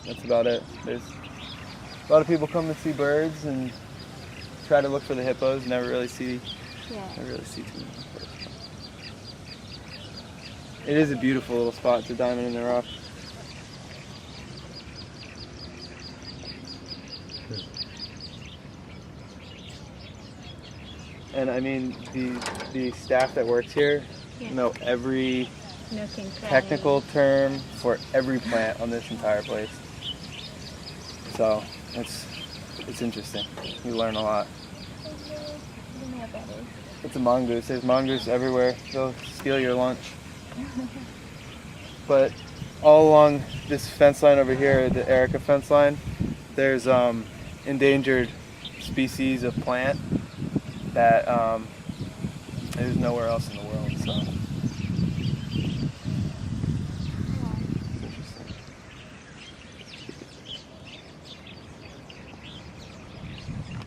That's about it. There's a lot of people come to see birds and try to look for the hippos. Never really see too many hippos. It is a beautiful little spot. It's a diamond in the rough. And I mean, the staff that works here know every technical term for every plant on this entire place. So it's interesting. You learn a lot. It's a mongoose. There's mongoose everywhere. They'll steal your lunch. But all along this fence line over here, the Erica fence line, there's endangered species of plant that there's nowhere else in the world. So.